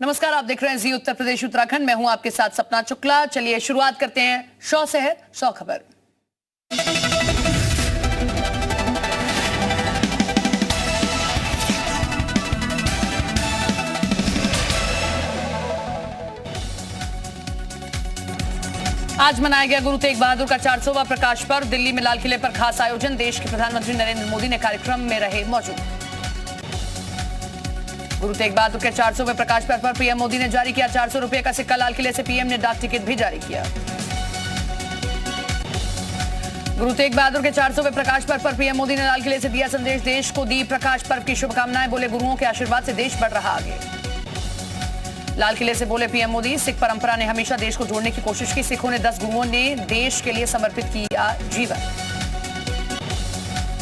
नमस्कार, आप देख रहे हैं जी उत्तर प्रदेश उत्तराखंड। मैं हूं आपके साथ सपना शुक्ला। चलिए शुरुआत करते हैं शो शहर शो खबर। आज मनाया गया गुरु तेग बहादुर का 400वां प्रकाश पर्व। दिल्ली में लाल किले पर खास आयोजन। देश के प्रधानमंत्री नरेंद्र मोदी ने कार्यक्रम में रहे मौजूद। गुरु तेग बहादुर के 400वें प्रकाश पर्व पर पीएम मोदी ने जारी किया 400 रुपए का सिक्का। लाल किले से पीएम ने डाक टिकट भी जारी किया। गुरु तेग बहादुर के 400वें प्रकाश पर्व पर पीएम मोदी ने लाल किले से दिया संदेश। देश को दी प्रकाश पर्व की शुभकामनाएं। बोले, गुरुओं के आशीर्वाद से देश बढ़ रहा आगे। लाल किले से बोले पीएम मोदी, सिख परंपरा ने हमेशा देश को जोड़ने की कोशिश की। सिखों ने 10 गुरुओं ने देश के लिए समर्पित किया जीवन।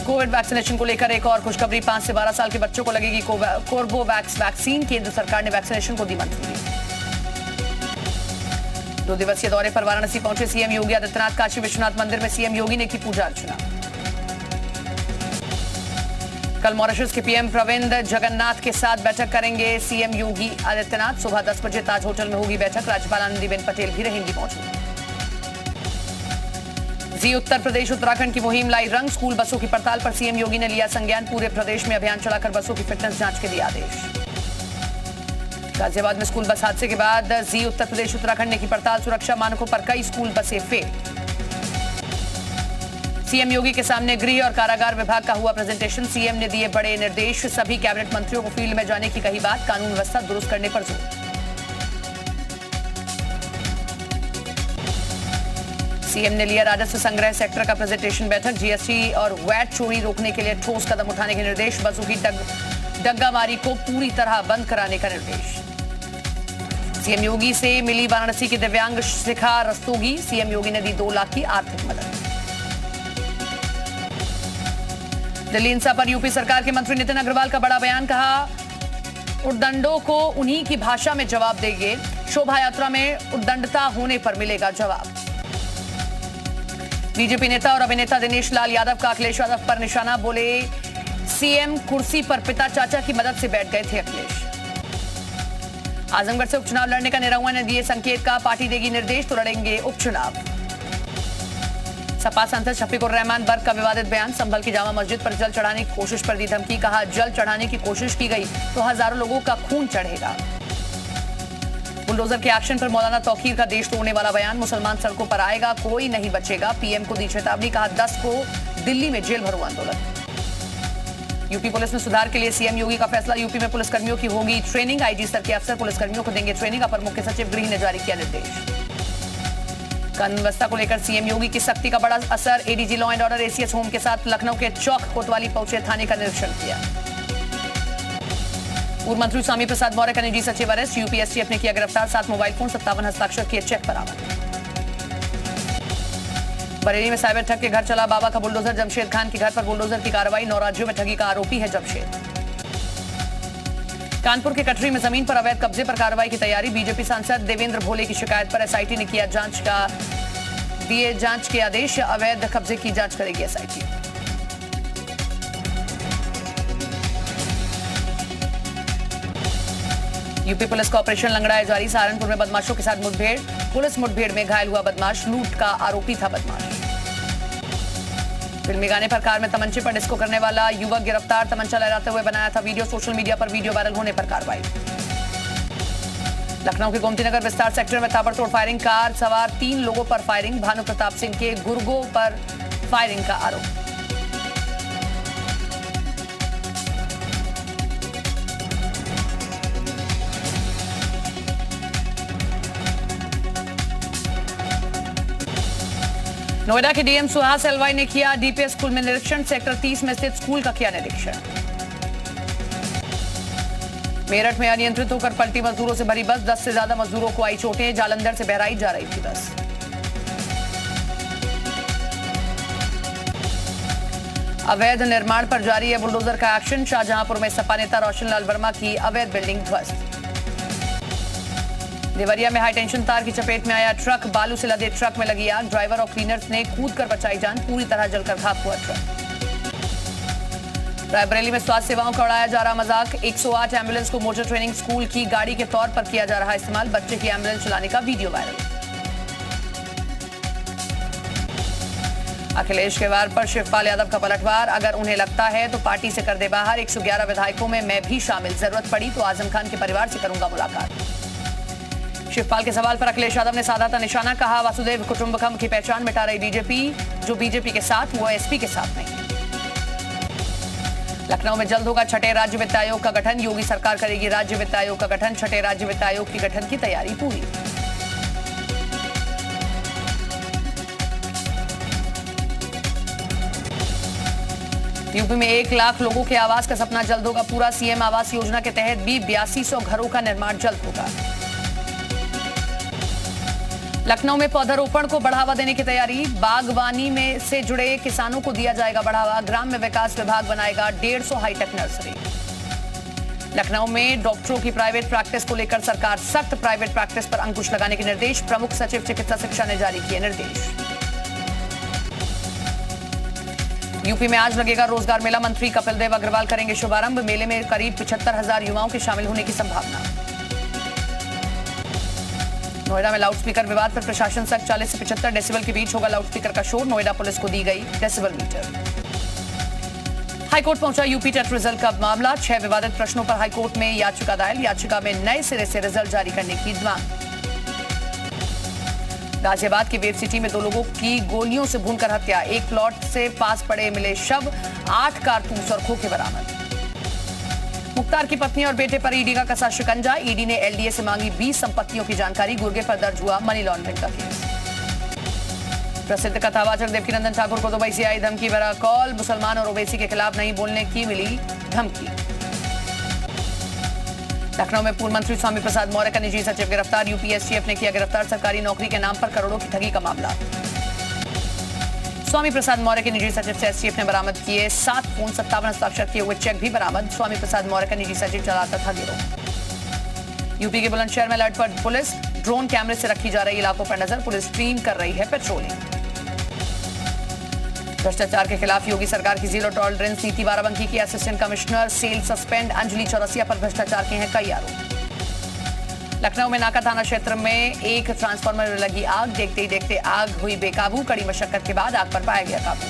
कोविड वैक्सीनेशन को लेकर एक और खुशखबरी। 5 से 12 साल के बच्चों को लगेगी कोर्बोवैक्स वैक्सीन। केंद्र सरकार ने वैक्सीनेशन को दी मंजूरी। 2 दिवसीय दौरे पर वाराणसी पहुंचे सीएम योगी आदित्यनाथ। काशी विश्वनाथ मंदिर में सीएम योगी ने की पूजा अर्चना। कल मॉरिशस के पीएम प्रविंद जगन्नाथ के साथ बैठक करेंगे सीएम योगी आदित्यनाथ। सुबह 10 बजे ताज होटल में होगी बैठक। राज्यपाल आनंदीबेन पटेल भी रहेंगी मौजूद। जी उत्तर प्रदेश उत्तराखंड की मुहिम लाई रंग। स्कूल बसों की पड़ताल पर सीएम योगी ने लिया संज्ञान। पूरे प्रदेश में अभियान चलाकर बसों की फिटनेस जांच के दिए आदेश। गाजियाबाद में स्कूल बस हादसे के बाद जी उत्तर प्रदेश उत्तराखंड ने की पड़ताल। सुरक्षा मानकों पर कई स्कूल बसें फेल। सीएम योगी के सामने गृह और कारागार विभाग का हुआ प्रेजेंटेशन। सीएम ने दिए बड़े निर्देश। सभी कैबिनेट मंत्रियों को फील्ड में जाने की कही बात। कानून व्यवस्था दुरुस्त करने पर जोर। सीएम ने लिया राजस्व संग्रह सेक्टर का प्रेजेंटेशन। बैठक जीएसटी और वैट चोरी रोकने के लिए ठोस कदम उठाने के निर्देश। बसों की डग्गामारी को पूरी तरह बंद कराने का निर्देश। सीएम योगी से मिली वाराणसी की दिव्यांग शिखा रस्तोगी। सीएम योगी ने दी 2 लाख की आर्थिक मदद। दिल्ली हिंसा पर यूपी सरकार के मंत्री नितिन अग्रवाल का बड़ा बयान। कहा, उद्दंडों को उन्हीं की भाषा में जवाब देंगे। शोभा यात्रा में उद्दंडता होने पर मिलेगा जवाब। बीजेपी नेता और अभिनेता दिनेश लाल यादव का अखिलेश यादव पर निशाना। बोले, सीएम कुर्सी पर पिता चाचा की मदद से बैठ गए थे अखिलेश। आजमगढ़ से उपचुनाव लड़ने का निरहुआ ने दिए संकेत। का पार्टी देगी निर्देश तो लड़ेंगे उपचुनाव। सपा सांसद शफीकुर रहमान बर्क का विवादित बयान। संभल की जामा मस्जिद पर जल चढ़ाने की कोशिश पर दी धमकी। कहा, जल चढ़ाने की कोशिश की गई तो हजारों लोगों का खून चढ़ेगा। बुलडोजर के एक्शन पर मौलाना तौकीर का देश तोड़ने वाला बयान। मुसलमान सड़कों पर आएगा, कोई नहीं बचेगा। पीएम को दी चेतावनी। कहा, 10 को दिल्ली में जेल भरो आंदोलन। यूपी पुलिस में सुधार के लिए सीएम योगी का फैसला। यूपी में पुलिसकर्मियों की होगी ट्रेनिंग। आईजी स्तर के अफसर पुलिसकर्मियों को देंगे ट्रेनिंग। अपर मुख्य सचिव गृह ने जारी किया निर्देश। कानून व्यवस्था को लेकर सीएम योगी की सख्ती का बड़ा असर। ADG law and order ACS home के साथ लखनऊ के चौक कोतवाली पहुंचे। थाने का निरीक्षण किया। पूर्व मंत्री स्वामी प्रसाद मौर्य का निजी सचिव अरेस्ट। यूपीएससी ने किया गिरफ्तार। 7 मोबाइल फोन 57 हस्ताक्षर किए चेक बरामद। बरेली में साइबर ठग के घर चला बाबा का बुलडोजर। जमशेद खान के घर पर बुलडोजर की कार्रवाई। 9 राज्यों में ठगी का आरोपी है जमशेद। कानपुर के कटरी में जमीन पर अवैध कब्जे पर कार्रवाई की तैयारी। बीजेपी सांसद देवेंद्र भोले की शिकायत पर एसआईटी ने किया दिए जांच के आदेश। अवैध कब्जे की जांच करेगी एसआईटी। यूपी पुलिस का ऑपरेशन लंगड़ा जारी। सहारनपुर में बदमाशों के साथ मुठभेड़। पुलिस मुठभेड़ में घायल हुआ बदमाश। लूट का आरोपी था बदमाश। फिल्मी गाने पर कार में तमंचे पर डिस्को करने वाला युवक गिरफ्तार। तमंचा लहराते हुए बनाया था वीडियो। सोशल मीडिया पर वीडियो वायरल होने पर कार्रवाई। लखनऊ के गोमतीनगर विस्तार सेक्टर में ताबड़तोड़ फायरिंग। कार सवार 3 लोगों पर फायरिंग। भानु प्रताप सिंह के गुर्गों पर फायरिंग का आरोप। नोएडा के डीएम सुहास एलवाई ने किया डीपीएस स्कूल में निरीक्षण। सेक्टर 30 में स्थित स्कूल का किया निरीक्षण। मेरठ में अनियंत्रित होकर पलटी मजदूरों से भरी बस। 10 से ज्यादा मजदूरों को आई चोटें। जालंधर से बहराइच जा रही थी बस। अवैध निर्माण पर जारी है बुलडोजर का एक्शन। शाहजहांपुर में सपा नेता रोशन लाल वर्मा की अवैध बिल्डिंग ध्वस्त। देवरिया में हाईटेंशन तार की चपेट में आया ट्रक। बालू से लदे ट्रक में लगी आग। ड्राइवर और क्लीनर्स ने कूदकर बचाई जान। पूरी तरह जलकर खाक हुआ ट्रक। रायबरेली में स्वास्थ्य सेवाओं का उड़ाया जा रहा मजाक। 108 एम्बुलेंस को मोटर ट्रेनिंग स्कूल की गाड़ी के तौर पर किया जा रहा इस्तेमाल। बच्चे की एम्बुलेंस चलाने का वीडियो वायरल। अखिलेश के वार पर शिवपाल यादव का पलटवार। अगर उन्हें लगता है तो पार्टी से कर दे बाहर। 111 विधायकों में मैं भी शामिल। जरूरत पड़ी तो आजम खान के परिवार से करूंगा मुलाकात। शिवपाल के सवाल पर अखिलेश यादव ने साधा था निशाना। कहा वासुदेव कुटुंबकम की पहचान मिटा रही बीजेपी। जो बीजेपी के साथ वो एसपी के साथ नहीं। लखनऊ में जल्द होगा छठे राज्य वित्त आयोग का गठन। योगी सरकार करेगी राज्य वित्त आयोग का गठन। छठे राज्य वित्त आयोग की गठन की तैयारी पूरी। यूपी में 1 लाख लोगों के आवास का सपना जल्द होगा पूरा। सीएम आवास योजना के तहत भी 8200 घरों का निर्माण जल्द होगा। लखनऊ में पौधारोपण को बढ़ावा देने की तैयारी। बागवानी में से जुड़े किसानों को दिया जाएगा बढ़ावा। ग्राम्य विकास विभाग बनाएगा 150 हाईटेक नर्सरी। लखनऊ में डॉक्टरों की प्राइवेट प्रैक्टिस को लेकर सरकार सख्त। प्राइवेट प्रैक्टिस पर अंकुश लगाने के निर्देश। प्रमुख सचिव चिकित्सा शिक्षा ने जारी किए निर्देश। यूपी में आज लगेगा रोजगार मेला। मंत्री कपिल देव अग्रवाल करेंगे शुभारंभ। मेले में करीब 75,000 युवाओं के शामिल होने की संभावना। नोएडा में लाउडस्पीकर विवाद पर प्रशासन सख्त। 40 से 75 डेसिबल के बीच होगा लाउडस्पीकर का शोर। नोएडा पुलिस को दी गई डेसिबल मीटर। हाईकोर्ट पहुंचा यूपी टेट रिजल्ट का मामला। 6 विवादित प्रश्नों पर हाईकोर्ट में याचिका दायर। याचिका में नए सिरे से रिजल्ट जारी करने की मांग। गाजियाबाद की वेब सिटी में 2 लोगों की गोलियों से भूनकर हत्या। एक प्लॉट से पास पड़े मिले शव। 8 कारतूस और खोखे बरामद। मुख्तार की पत्नी और बेटे पर ईडी का कसा शिकंजा। ईडी ने एलडीए से मांगी 20 संपत्तियों की जानकारी। गुर्गे पर दर्ज हुआ मनी लॉन्ड्रिंग का केस। प्रसिद्ध कथावाचक देवकीनंदन ठाकुर को दुबई से आई धमकी भरा कॉल। मुसलमान और ओवैसी के खिलाफ नहीं बोलने की मिली धमकी। लखनऊ में पूर्व मंत्री स्वामी प्रसाद मौर्य का निजी सचिव गिरफ्तार। यूपीएसटीएफ ने किया गिरफ्तार। सरकारी नौकरी के नाम पर करोड़ों की ठगी का मामला। स्वामी प्रसाद मौर्य के निजी सचिव से एसटीएफ ने बरामद किए 7 फोन। 57 हस्ताक्षर किए हुए चेक भी बरामद। स्वामी प्रसाद मौर्य का निजी सचिव चलाता था गिरोह। यूपी के बुलंदशहर में अलर्ट पर पुलिस। ड्रोन कैमरे से रखी जा रही इलाकों पर नजर। पुलिस टीम कर रही है पेट्रोलिंग। भ्रष्टाचार के खिलाफ योगी सरकार की जीरो टॉलरेंस नीति। बाराबंकी की assistant commissioner cell suspend. Anjali Chaurasia पर भ्रष्टाचार के हैं कई आरोप। लखनऊ में नाका थाना क्षेत्र में एक ट्रांसफार्मर में लगी आग। देखते ही देखते आग हुई बेकाबू। कड़ी मशक्कत के बाद आग पर पाया गया काबू।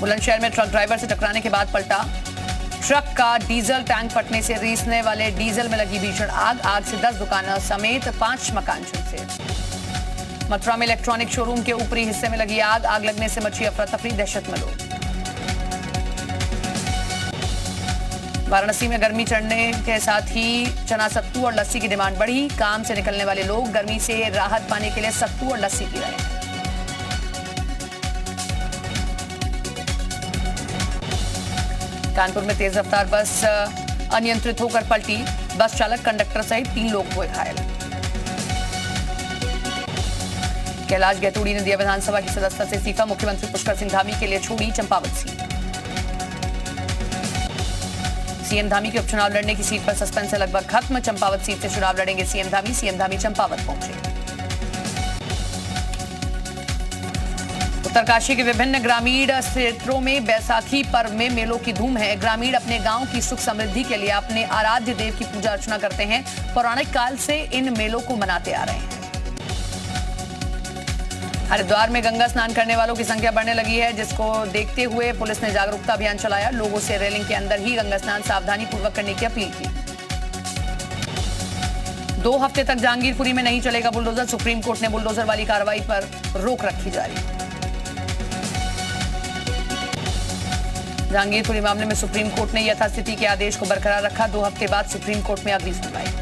बुलंदशहर में ट्रक ड्राइवर से टकराने के बाद पलटा ट्रक का डीजल टैंक फटने से रीसने वाले डीजल में लगी भीषण आग। आग से 10 दुकानों समेत 5 मकान झुलसे। मथुरा में इलेक्ट्रॉनिक शोरूम के ऊपरी हिस्से में लगी आग। आग लगने से मची अफरा तफरी। दहशत में लोग। वाराणसी में गर्मी चढ़ने के साथ ही चना सत्तू और लस्सी की डिमांड बढ़ी। काम से निकलने वाले लोग गर्मी से राहत पाने के लिए सत्तू और लस्सी पी रहे हैं। कानपुर में तेज रफ्तार बस अनियंत्रित होकर पलटी। बस चालक कंडक्टर सहित 3 लोग हुए घायल। कैलाश गैतूड़ी ने दिया विधानसभा की सदस्यता से इस्तीफा। मुख्यमंत्री पुष्कर सिंह धामी के लिए छोड़ी चंपावत सीट। सीएम धामी के उपचुनाव लड़ने की सीट पर सस्पेंस है लगभग खत्म। चंपावत सीट से चुनाव लड़ेंगे सीएम धामी। सीएम धामी चंपावत पहुंचे। उत्तरकाशी के विभिन्न ग्रामीण क्षेत्रों में बैसाखी पर्व में मेलों की धूम है। ग्रामीण अपने गांव की सुख समृद्धि के लिए अपने आराध्य देव की पूजा अर्चना करते हैं। पौराणिक काल से इन मेलों को मनाते आ रहे हैं। हरिद्वार में गंगा स्नान करने वालों की संख्या बढ़ने लगी है, जिसको देखते हुए पुलिस ने जागरूकता अभियान चलाया। लोगों से रेलिंग के अंदर ही गंगा स्नान सावधानी पूर्वक करने की अपील की। 2 हफ्ते तक जहांगीरपुरी में नहीं चलेगा बुलडोजर। सुप्रीम कोर्ट ने बुलडोजर वाली कार्रवाई पर रोक रखी जारी। जहांगीरपुरी मामले में सुप्रीम कोर्ट ने यथास्थिति के आदेश को बरकरार रखा। 2 हफ्ते बाद सुप्रीम कोर्ट में अगली सुनवाई।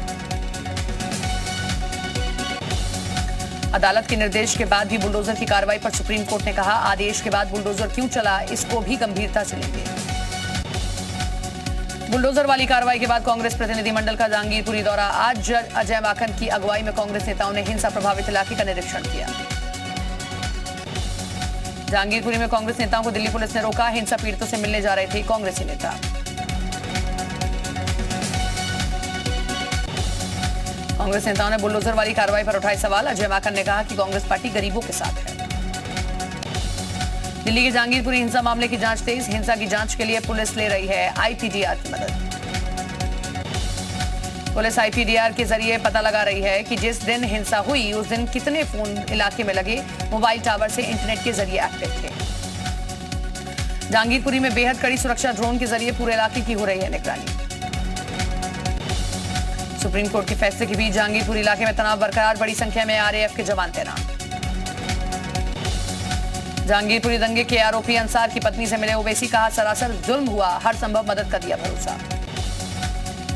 अदालत के निर्देश के बाद भी बुलडोजर की कार्रवाई पर सुप्रीम कोर्ट ने कहा, आदेश के बाद बुलडोजर क्यों चला, इसको भी गंभीरता से लेंगे। बुलडोजर वाली कार्रवाई के बाद कांग्रेस प्रतिनिधिमंडल का जहांगीरपुरी दौरा। आज अजय माकन की अगुवाई में कांग्रेस नेताओं ने हिंसा प्रभावित इलाके का निरीक्षण किया। जहांगीरपुरी में कांग्रेस नेताओं को दिल्ली पुलिस ने रोका। हिंसा पीड़ितों से मिलने जा रहे थे कांग्रेसी नेता। कांग्रेस नेताओं ने बुलडोजर वाली कार्रवाई पर उठाए सवाल। अजय माकन ने कहा कि कांग्रेस पार्टी गरीबों के साथ है। दिल्ली के जहांगीरपुरी हिंसा मामले की जांच तेज। हिंसा की जांच के लिए पुलिस ले रही है आईपीडीआर की मदद। पुलिस आईपीडीआर के जरिए पता लगा रही है कि जिस दिन हिंसा हुई उस दिन कितने फोन इलाके में लगे मोबाइल टावर से इंटरनेट के जरिए एक्टिव थे। जहांगीरपुरी में बेहद कड़ी सुरक्षा ड्रोन के जरिए पूरे इलाके की हो रही है निगरानी। सुप्रीम कोर्ट के फैसले के बीच जहांगीरपुरी इलाके में तनाव बरकरार, बड़ी संख्या में आरएएफ के जवान तैनात। जहांगीरपुरी दंगे के आरोपी अंसार की पत्नी से मिले ओवैसी, कहा सरासर जुल्म हुआ, हर संभव मदद का दिया भरोसा।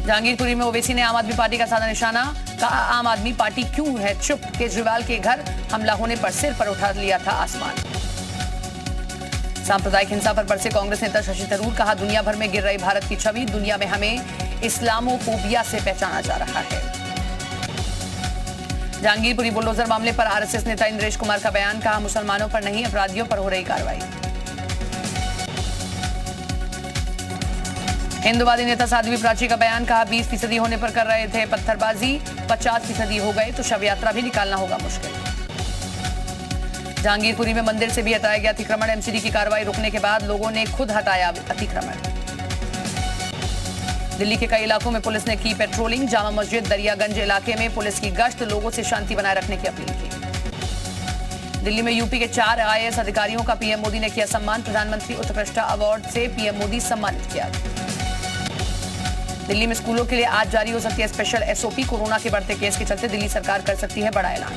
जहांगीरपुरी में ओवैसी ने आम आदमी पार्टी का साधा निशाना, कहा आम आदमी पार्टी क्यों है चुप, केजरीवाल के घर हमला होने पर सिर पर उठा लिया था आसमान। सांप्रदायिक हिंसा पर बरसे कांग्रेस नेता शशि थरूर, कहा दुनिया भर में गिर रही भारत की छवि, दुनिया में हमें इस्लामोफोबिया से पहचाना जा रहा है। जहांगीरपुरी बुलडोजर मामले पर आरएसएस नेता इंद्रेश कुमार का बयान, कहा मुसलमानों पर नहीं अपराधियों पर हो रही कार्रवाई। हिंदुवादी नेता साध्वी प्राची का बयान, कहा 20% होने पर कर रहे थे पत्थरबाजी, 50% हो गए तो शव यात्रा भी निकालना होगा मुश्किल। जहांगीरपुरी में मंदिर से भी हटाया गया अतिक्रमण, एमसीडी की कार्रवाई रुकने के बाद लोगों ने खुद हटाया अतिक्रमण। दिल्ली के कई इलाकों में पुलिस ने की पेट्रोलिंग, जामा मस्जिद दरियागंज इलाके में पुलिस की गश्त, लोगों से शांति बनाए रखने की अपील की। दिल्ली में यूपी के 4 आईएएस अधिकारियों का पीएम मोदी ने किया सम्मान, प्रधानमंत्री उत्कृष्टता अवार्ड से पीएम मोदी सम्मानित किया। दिल्ली में स्कूलों के लिए आज जारी हो सकती है स्पेशल एसओपी, कोरोना के बढ़ते केस के चलते दिल्ली सरकार कर सकती है बड़ा ऐलान।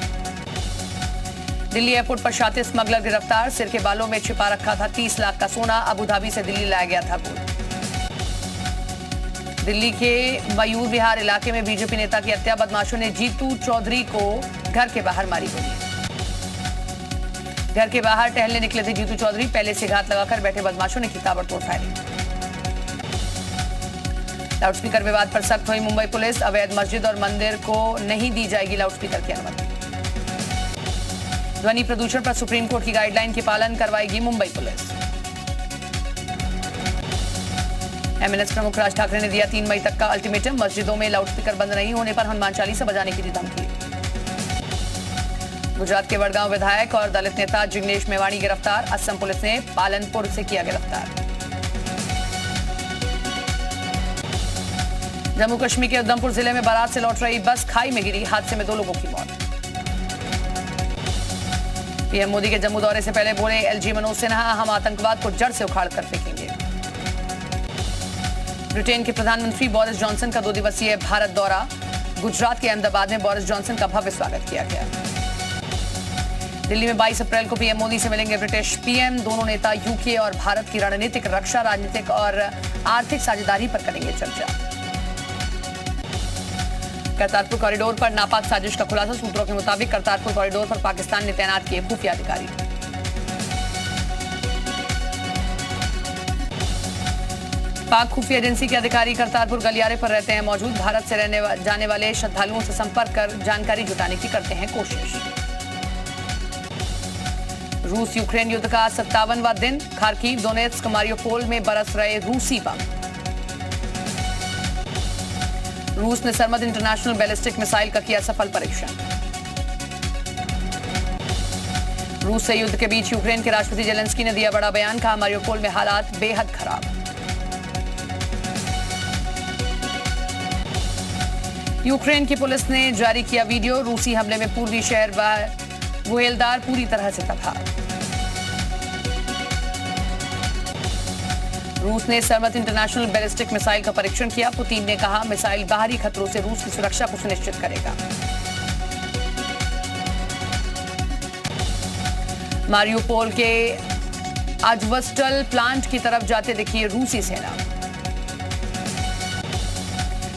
दिल्ली एयरपोर्ट पर शातिर स्मगलर गिरफ्तार, सिर के बालों में छिपा रखा था 30 लाख का सोना, अबुधाबी से दिल्ली लाया गया था गोल्ड। दिल्ली के मयूर विहार इलाके में बीजेपी नेता की हत्या, बदमाशों ने जीतू चौधरी को घर के बाहर मारी गोली। घर के बाहर टहलने निकले थे जीतू चौधरी, पहले से घात लगाकर बैठे बदमाशों ने की ताबड़तोड़ फायरिंग। लाउडस्पीकर विवाद पर सख्त हुई मुंबई पुलिस, अवैध मस्जिद और मंदिर को नहीं दी जाएगी लाउडस्पीकर की अनुमति। ध्वनि प्रदूषण पर सुप्रीम कोर्ट की गाइडलाइन की पालन करवाएगी मुंबई पुलिस। एमएनएस प्रमुख राज ठाकरे ने दिया 3 मई तक का अल्टीमेटम, मस्जिदों में लाउडस्पीकर बंद नहीं होने पर हनुमान चालीसा बजाने की दी धमकी। गुजरात के वडगांव विधायक और दलित नेता जिग्नेश मेवाणी गिरफ्तार, असम पुलिस ने पालनपुर से किया गिरफ्तार। जम्मू कश्मीर के उधमपुर जिले में बारात से लौट रही बस खाई में गिरी, हादसे में 2 लोगों की मौत। पीएम मोदी के जम्मू दौरे से पहले बोले एलजी मनोज सिन्हा, हम आतंकवाद को जड़ से उखाड़ कर फेंकेंगे। ब्रिटेन के प्रधानमंत्री बोरिस जॉनसन का 2 दिवसीय भारत दौरा, गुजरात के अहमदाबाद में बोरिस जॉनसन का भव्य स्वागत किया गया। दिल्ली में 22 अप्रैल को पीएम मोदी से मिलेंगे ब्रिटिश पीएम, दोनों नेता यूके और भारत की रणनीतिक, रक्षा, राजनीतिक और आर्थिक साझेदारी पर करेंगे चर्चा। करतारपुर कॉरिडोर पर नापाक साजिश का खुलासा, सूत्रों के मुताबिक करतारपुर कॉरिडोर पर पाकिस्तान ने तैनात किए खुफिया अधिकारी। पाक खुफिया एजेंसी के अधिकारी करतारपुर गलियारे पर रहते हैं मौजूद, भारत से जाने वाले श्रद्धालुओं से संपर्क कर जानकारी जुटाने की करते हैं कोशिश। रूस यूक्रेन युद्ध का 57वां दिन, खार्किव, दोनेत्स्क, मारियोपोल में बरस रहे रूसी बम। रूस ने सरमद इंटरनेशनल बैलिस्टिक मिसाइल का किया सफल परीक्षण। रूस से युद्ध के बीच यूक्रेन के राष्ट्रपति जेलेंस्की ने दिया बड़ा बयान, कहा मारियोपोल में हालात बेहद खराब। यूक्रेन की पुलिस ने जारी किया वीडियो, रूसी हमले में पूर्वी शहर वुहेलदार पूरी तरह से तबाह। रूस ने सरमद इंटरनेशनल बैलिस्टिक मिसाइल का परीक्षण किया, पुतिन ने कहा मिसाइल बाहरी खतरों से रूस की सुरक्षा को सुनिश्चित करेगा। मारियोपोल के अजवस्टल प्लांट की तरफ जाते दिखी रूसी सेना।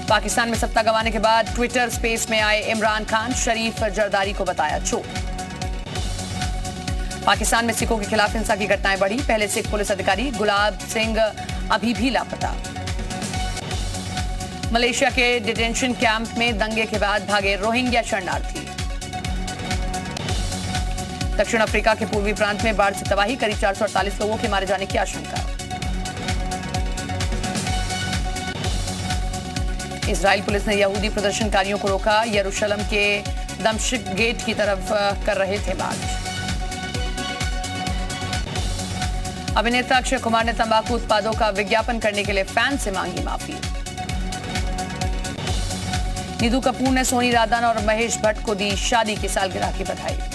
पाकिस्तान में सत्ता गंवाने के बाद ट्विटर स्पेस में आए इमरान खान, शरीफ जरदारी को बताया चोर। पाकिस्तान में सिखों के खिलाफ हिंसा की घटनाएं बढ़ी, पहले सिख पुलिस अधिकारी गुलाब सिंह अभी भी लापता। मलेशिया के डिटेंशन कैंप में दंगे के बाद भागे रोहिंग्या शरणार्थी। दक्षिण अफ्रीका के पूर्वी प्रांत में बाढ़ से तबाही, करीब 448 लोगों के मारे जाने की आशंका। इजराइल पुलिस ने यहूदी प्रदर्शनकारियों को रोका, यरूशलेम के दमिश्क गेट की तरफ कर रहे थे मार्च। अभिनेता अक्षय कुमार ने तंबाकू उत्पादों का विज्ञापन करने के लिए फैन से मांगी माफी। नीतू कपूर ने सोनी राधन और महेश भट्ट को दी शादी की सालगिरह की बधाई।